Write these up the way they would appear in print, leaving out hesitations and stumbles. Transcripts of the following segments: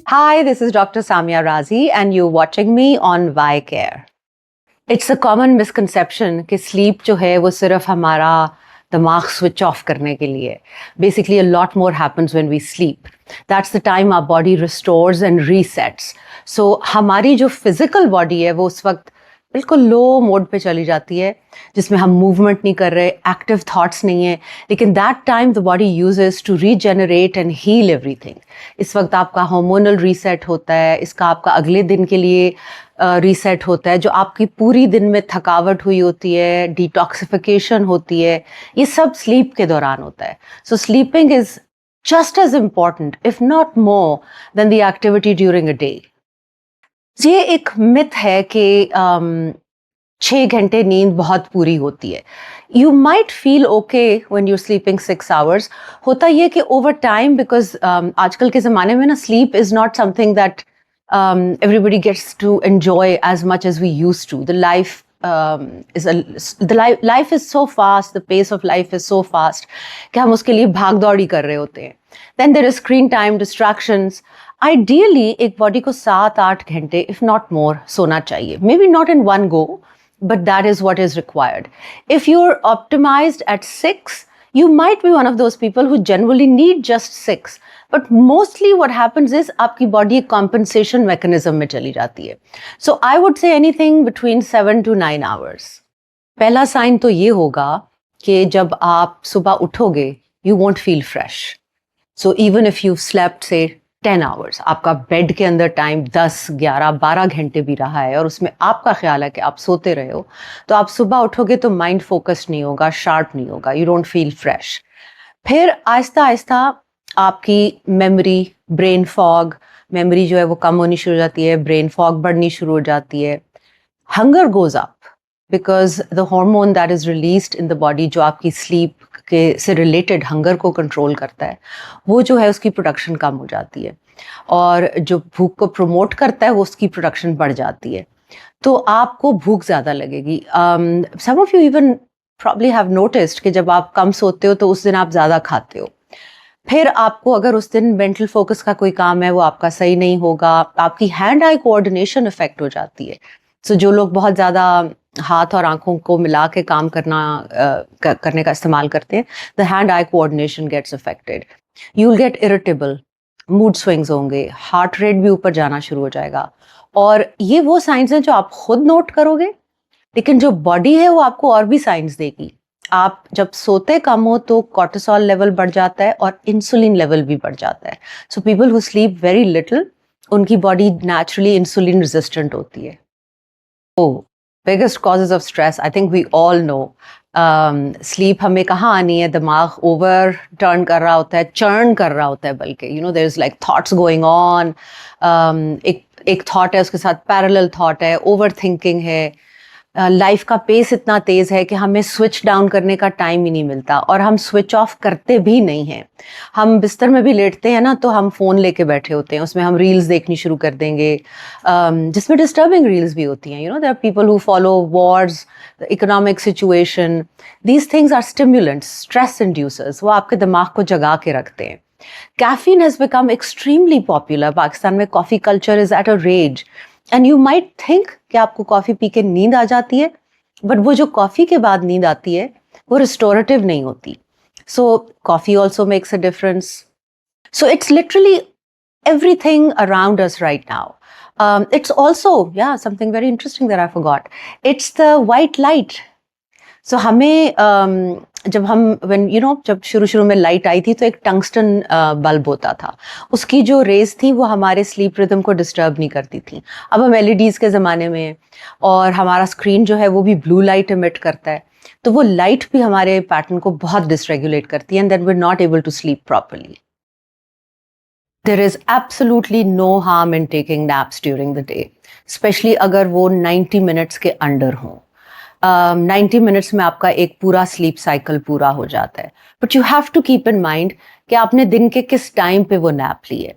Hi, this is Dr. Samia Razi, and you're watching me on Why Care. It's a common misconception कि sleep जो है वो सिर्फ हमारा दिमाग switch off करने के लिए है. Basically, a lot more happens when we sleep. That's the time our body restores and resets. So हमारी जो physical body है वो उस वक्त बिल्कुल लो मोड पे चली जाती है, जिसमें हम मूवमेंट नहीं कर रहे, एक्टिव थॉट्स नहीं है, लेकिन that time the body uses to regenerate and heal everything. इस वक्त आपका हार्मोनल रीसेट होता है, इसका आपका अगले दिन के लिए रीसेट होता है, जो आपकी पूरी दिन में थकावट हुई होती है, डिटॉक्सिफिकेशन होती है, ये सब स्लीप के दौरान होता है. सो sleeping is just as important, if not more, than the activity during a day. ये एक मिथ है कि 6 घंटे नींद बहुत पूरी होती है. You might feel okay when you're sleeping 6 hours. होता ये कि ओवर टाइम, बिकॉज आजकल के ज़माने में ना sleep is not something that everybody gets to enjoy as much as we used to. Life is so fast, the pace of life is so fast कि हम उसके लिए भाग दौड़ ही कर रहे होते हैं. Then there is screen time, distractions. Ideally एक बॉडी को 7-8 घंटे if not more सोना चाहिए. Maybe not in one go, but that is what is required. If you're optimized at 6, you might be one of those people who generally need just 6. But mostly what happens is आपकी body compensation mechanism में चली जाती है. So I would say anything between 7 to 9 hours. पहला sign तो ये होगा कि जब आप सुबह उठोगे you won't feel fresh. So even if you've slept say 10 hours, आपका बेड के अंदर टाइम 10, 11, 12 घंटे भी रहा है और उसमें आपका ख्याल है कि आप सोते रहे हो, तो आप सुबह उठोगे तो माइंड फोकस नहीं होगा, शार्प नहीं होगा, यू डोंट फील फ्रेश. फिर आहिस्ता आहिस्ता आपकी मेमोरी, ब्रेन फॉग, मेमोरी जो है वो कम होनी शुरू हो जाती है, ब्रेन फॉग बढ़नी शुरू हो जाती है. Hunger goes up because the hormone that is released in the body, जो आपकी स्लीप के से रिलेटेड हंगर को कंट्रोल करता है, वो जो है उसकी प्रोडक्शन कम हो जाती है, और जो भूख को प्रमोट करता है वो उसकी प्रोडक्शन बढ़ जाती है. तो आपको भूख ज़्यादा लगेगी. Some of you even probably have noticed कि जब आप कम सोते हो तो उस दिन आप ज़्यादा खाते हो. फिर आपको अगर उस दिन मेंटल फोकस का कोई काम है वो आपका सही नहीं होगा, आपकी हैंड आई कोऑर्डिनेशन इफेक्ट हो जाती है. सो जो लोग बहुत ज़्यादा हाथ और आंखों को मिला के काम करने का इस्तेमाल करते हैं, the hand eye coordination gets affected. You will get irritable, mood swings होंगे, हार्ट रेट भी ऊपर जाना शुरू हो जाएगा. और ये वो साइंस हैं जो आप खुद नोट करोगे, लेकिन जो बॉडी है वो आपको और भी साइंस देगी. आप जब सोते कम हो तो कॉर्टिसोल लेवल बढ़ जाता है और इंसुलिन लेवल भी बढ़ जाता है. So people who sleep very little, उनकी बॉडी नेचुरली इंसुलिन रेजिस्टेंट होती है. Biggest causes of stress, I think we all know. Sleep हमें कहाँ आनी है, दिमाग ओवर टर्न कर रहा होता है, चर्न कर रहा होता है, बल्कि you know there is like thoughts going on. एक थॉट है, उसके साथ पैरेलल थॉट है, ओवर थिंकिंग है. लाइफ का पेस इतना तेज़ है कि हमें स्विच डाउन करने का टाइम ही नहीं मिलता, और हम स्विच ऑफ करते भी नहीं हैं. हम बिस्तर में भी लेटते हैं ना तो हम फ़ोन लेके बैठे होते हैं, उसमें हम रील्स देखनी शुरू कर देंगे, जिसमें डिस्टर्बिंग रील्स भी होती हैं. You know there are people who follow wars, economic situation. These things are stimulants, stress inducers, वो आपके दिमाग को जगा के रखते हैं. Caffeine has become extremely popular. Pakistan में coffee culture is at a rage. And you might think कि आपको कॉफ़ी पी के नींद आ जाती है, बट वो जो कॉफ़ी के बाद नींद आती है वो रिस्टोरेटिव नहीं होती. So coffee also makes a difference. So it's literally everything around us right now. It's also, yeah, something very interesting that I forgot. It's the white light. So हमें जब हम जब शुरू में लाइट आई थी तो एक टंगस्टन बल्ब होता था, उसकी जो रेज थी वो हमारे स्लीप रिदम को डिस्टर्ब नहीं करती थी. अब हम एलईडीज़ के ज़माने में, और हमारा स्क्रीन जो है वो भी ब्लू लाइट इमिट करता है, तो वो लाइट भी हमारे पैटर्न को बहुत डिसरेगुलेट करती है, and then we are not able to sleep properly. There is absolutely no harm in taking naps during the day, especially अगर वो 90 minutes के अंडर हों. 90 मिनट्स में आपका एक पूरा स्लीप साइकिल पूरा हो जाता है. But you have to keep in mind कि आपने दिन के किस टाइम पे वो नैप ली है.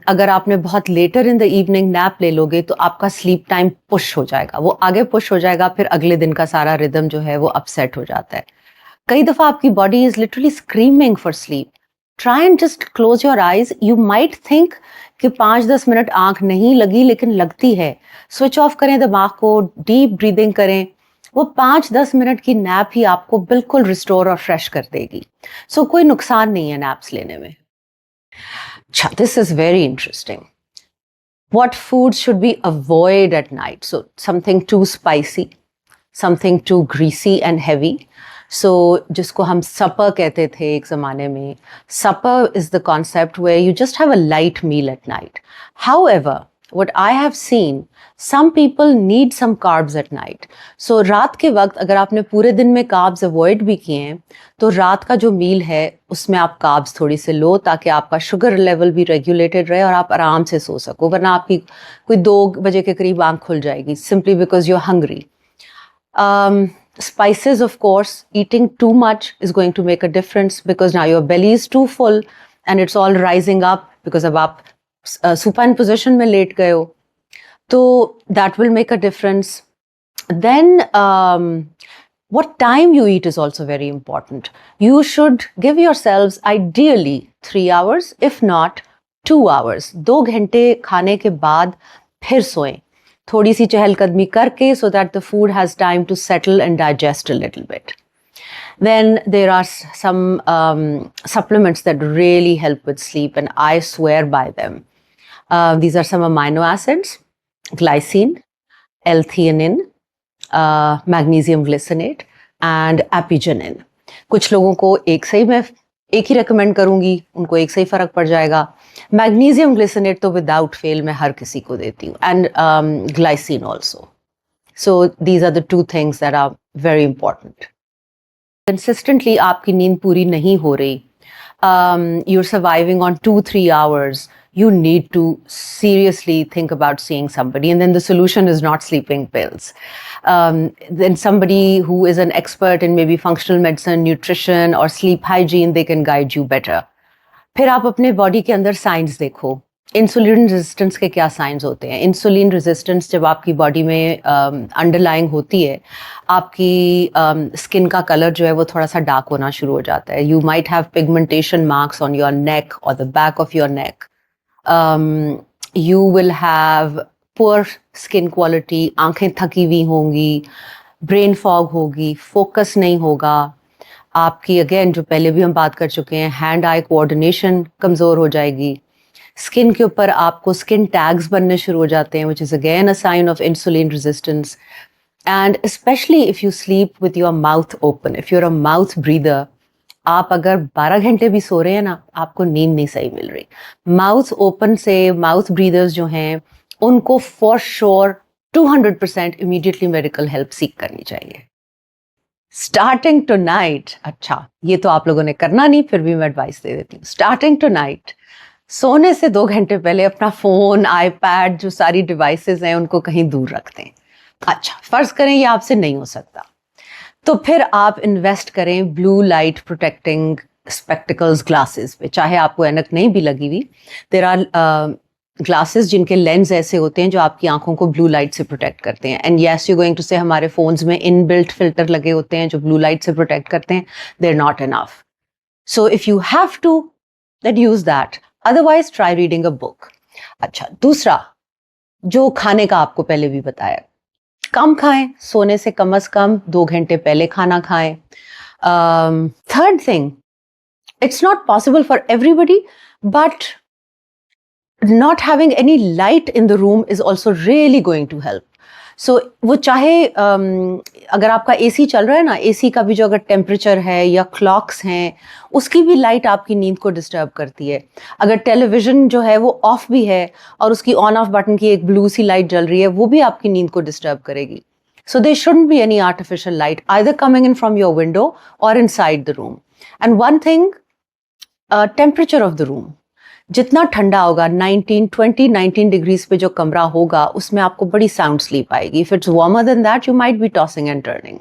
अगर आपने बहुत later in the evening nap ले लोगे तो आपका स्लीप टाइम पुश हो जाएगा, वो आगे पुश हो जाएगा, फिर अगले दिन का सारा रिदम जो है वो अपसेट हो जाता है. कई दफ़ा आपकी body is literally screaming for sleep. Try and just close your eyes. You might think कि 5-10 मिनट आंख नहीं लगी लेकिन लगती है, स्विच ऑफ करें दिमाग को, डीप ब्रीदिंग करें, वो 5-10 मिनट की नैप ही आपको बिल्कुल रिस्टोर और फ्रेश कर देगी. सो कोई नुकसान नहीं है नैप्स लेने में. अच्छा, this is very interesting. What foods should we avoid at night? So something too spicy, something too greasy and heavy. So जिसको हम supper कहते थे एक ज़माने में. Supper is the concept where you just have a light meal at night. However, what I have seen, some people need some carbs at night. So रात के वक्त अगर आपने पूरे दिन में carbs avoid भी किए हैं, तो रात का जो मील है उसमें आप carbs थोड़ी से लो ताकि आपका शुगर लेवल भी रेगुलेटेड रहे और आप आराम से सो सको, वरना आपकी कोई 2 बजे के करीब आंख खुल जाएगी simply because you're hungry. Spices, of course, eating too much is going to make a difference because now your belly is too full and it's all rising up because अब आप supine position में late गए हो, तो that will make a difference. Then what time you eat is also very important. You should give yourselves ideally 3 hours, if not 2 hours. 2 घंटे खाने के बाद फिर सोएं, थोड़ी सी चहलकदमी करके, so that the food has time to settle and digest a little bit. Then there are some supplements that really help with sleep and I swear by them. These are some amino acids: glycine, L-theanine, magnesium glycinate and apigenin. कुछ लोगों को एक से ही मैं एक ही recommend करूँगी, उनको एक से ही फ़र्क पड़ जाएगा. मैग्नीशियम ग्लिसनेट तो विदाउट फेल मैं हर किसी को देती हूँ, and glycine also. So these are the 2 things that are very important. Consistently आपकी नींद पूरी नहीं हो रही, you're surviving on 2-3 hours, you need to seriously think about seeing somebody, and then the solution is not sleeping pills. Then somebody who is an expert in maybe functional medicine, nutrition or sleep hygiene, they can guide you better. फिर आप अपने body के अंदर science देखो. Insulin resistance के क्या science होते हैं? इंसुलिन रेजिस्टेंस जब आपकी बॉडी में अंडरलाइंग होती है, आपकी स्किन का कलर जो है वो थोड़ा सा डार्क होना शुरू हो जाता है. You might have pigmentation marks on your neck और the back of your neck. You will have poor skin quality, आंखें थकी हुई होंगी, ब्रेन फॉग होगी, फोकस नहीं होगा आपकी. अगेन जो पहले भी हम बात कर चुके हैं, हैंड आई कोऑर्डिनेशन कमज़ोर हो जाएगी. स्किन के ऊपर आपको स्किन टैग्स बनने शुरू हो जाते हैं, which is again a sign of insulin resistance. And specially if you sleep with your mouth open, if you're a mouth breather, आप अगर 12 घंटे भी सो रहे हैं ना, आपको नींद नहीं सही मिल रही. माउथ ओपन से माउथ ब्रीदर्स जो हैं उनको for sure 200% immediately medical help सीख करनी चाहिए. स्टार्टिंग टू नाइट, अच्छा ये तो आप लोगों ने करना नहीं, फिर भी मैं एडवाइस दे देती हूँ. स्टार्टिंग टू नाइट, सोने से 2 घंटे पहले अपना फ़ोन, आईपैड, जो सारी डिवाइसेस हैं उनको कहीं दूर रख दें. अच्छा, फ़र्ज़ करें ये आपसे नहीं हो सकता, तो फिर आप इन्वेस्ट करें blue light protecting spectacles glasses पे, चाहे आपको ऐनक नहीं भी लगी हुई. देयर आर ग्लासेस जिनके लेंस ऐसे होते हैं जो आपकी आंखों को ब्लू लाइट से प्रोटेक्ट करते हैं. And yes, you going to say हमारे फ़ोन्स में इनबिल्ट फिल्टर लगे होते हैं जो ब्लू लाइट से प्रोटेक्ट करते हैं. They are not enough. So if you have to, then use that. Otherwise try reading a book. अच्छा, दूसरा जो खाने का आपको पहले भी बताया, कम खाएं, सोने से कम 2 घंटे पहले खाना खाएं. Third thing, it's not possible for everybody, but not having any light in the room is also really going to help. So वो चाहे अगर आपका AC चल रहा है ना, AC का भी जो अगर टेम्परेचर है या क्लॉक्स हैं, उसकी भी लाइट आपकी नींद को डिस्टर्ब करती है. अगर टेलीविज़न जो है वो ऑफ भी है और उसकी ऑन ऑफ बटन की एक ब्लू सी लाइट जल रही है, वो भी आपकी नींद को डिस्टर्ब करेगी. So there shouldn't be any artificial light either coming in from your window or inside the room. And one thing, temperature of the room. जितना ठंडा होगा, 19 डिग्रीज पे जो कमरा होगा, उसमें आपको बड़ी साउंड स्लीप आएगी. If it's warmer than that, you might be tossing and turning.